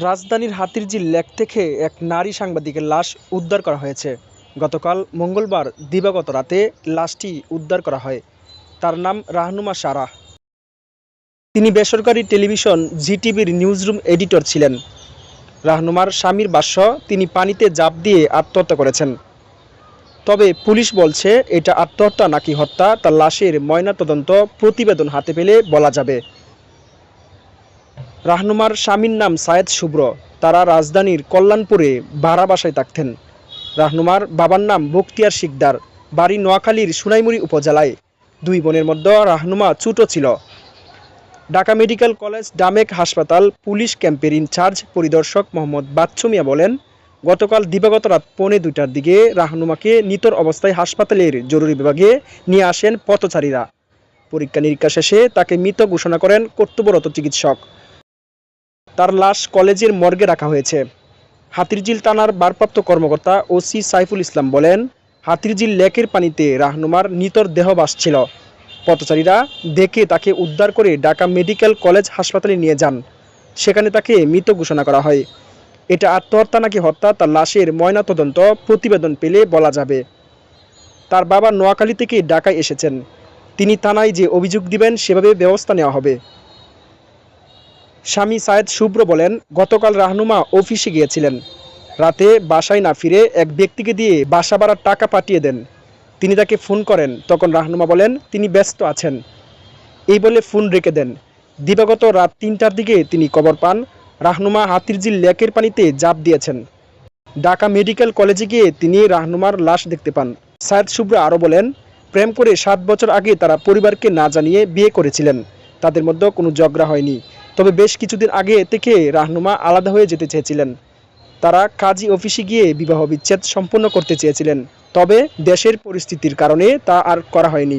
রাজধানীর হাতিরঝিল লেক থেকে এক নারী সাংবাদিকের লাশ উদ্ধার করা হয়েছে। গতকাল মঙ্গলবার দিবাগত রাতে লাশটি উদ্ধার করা হয়। তার নাম রাহনুমা সারাহ। তিনি বেসরকারি টেলিভিশন জিটিভির নিউজরুম এডিটর ছিলেন। রাহনুমার স্বামীর ভাষ্য, তিনি পানিতে ঝাঁপ দিয়ে আত্মহত্যা করেছেন। তবে পুলিশ বলছে এটা আত্মহত্যা নাকি হত্যা তা লাশের ময়নাতদন্ত প্রতিবেদন হাতে পেলে বলা যাবে। রাহনুমার স্বামীর নাম সায়েদ শুভ্র। তারা রাজধানীর কল্যাণপুরে ভাড়া বাসায় থাকতেন। রাহনুমার বাবার নাম বখতিয়ার শিকদার, বাড়ি নোয়াখালীর সোনাইমুড়ি উপজেলায়। দুই বোনের মধ্যে রাহনুমা ছোট ছিল। ঢাকা মেডিকেল কলেজ ডামেক হাসপাতাল পুলিশ ক্যাম্পের ইনচার্জ পরিদর্শক মোহাম্মদ বাচ্চু মিয়া বলেন, গতকাল দিবাগত রাত 1:45টার দিকে রাহনুমাকে নিতর অবস্থায় হাসপাতালের জরুরি বিভাগে নিয়ে আসেন পথচারীরা। পরীক্ষা নিরীক্ষা শেষে তাকে মৃত ঘোষণা করেন কর্তব্যরত চিকিৎসক। তার লাশ কলেজের মর্গে রাখা হয়েছে। হাতিরঝিল থানার ভারপ্রাপ্ত কর্মকর্তা ওসি সাইফুল ইসলাম বলেন, হাতিরঝিল লেকের পানিতে রাহনুমার নিতর দেহ ভাসছিল। পথচারীরা দেখে তাকে উদ্ধার করে ঢাকা মেডিকেল কলেজ হাসপাতালে নিয়ে যান। সেখানে তাকে মৃত ঘোষণা করা হয়। এটা আত্মহত্যা নাকি হত্যা তার লাশের ময়নাতদন্ত প্রতিবেদন পেলে বলা যাবে। তার বাবা নোয়াখালী থেকে ঢাকায় এসেছেন। তিনি থানায় যে অভিযোগ দিবেন সেভাবে ব্যবস্থা নেওয়া হবে। স্বামী সায়েদ শুভ্র বলেন, গতকাল রাহনুমা অফিসে গিয়েছিলেন। রাতে বাসায় না ফিরে এক ব্যক্তিকে দিয়ে বাসা ভাড়ার টাকা পাঠিয়ে দেন। তিনি তাকে ফোন করেন, তখন রাহনুমা বলেন তিনি ব্যস্ত আছেন। এই বলে ফোন রেখে দেন। দিবাগত রাত 3টার দিকে তিনি খবর পান রাহনুমা হাতিরঝিল লেকের পানিতে ঝাঁপ দিয়েছেন। ঢাকা মেডিকেল কলেজে গিয়ে তিনি রাহনুমার লাশ দেখতে পান। সায়েদ শুভ্র আরও বলেন, প্রেম করে 7 বছর আগে তারা পরিবারকে না জানিয়ে বিয়ে করেছিলেন। তাদের মধ্যে কোনো ঝগড়া হয়নি। তবে বেশ কিছুদিন আগে থেকে রাহনুমা আলাদা হয়ে যেতে চেয়েছিলেন। তারা কাজী অফিসে গিয়ে বিবাহ বিচ্ছেদ সম্পন্ন করতে চেয়েছিলেন। তবে দেশের পরিস্থিতির কারণে তা আর করা হয়নি।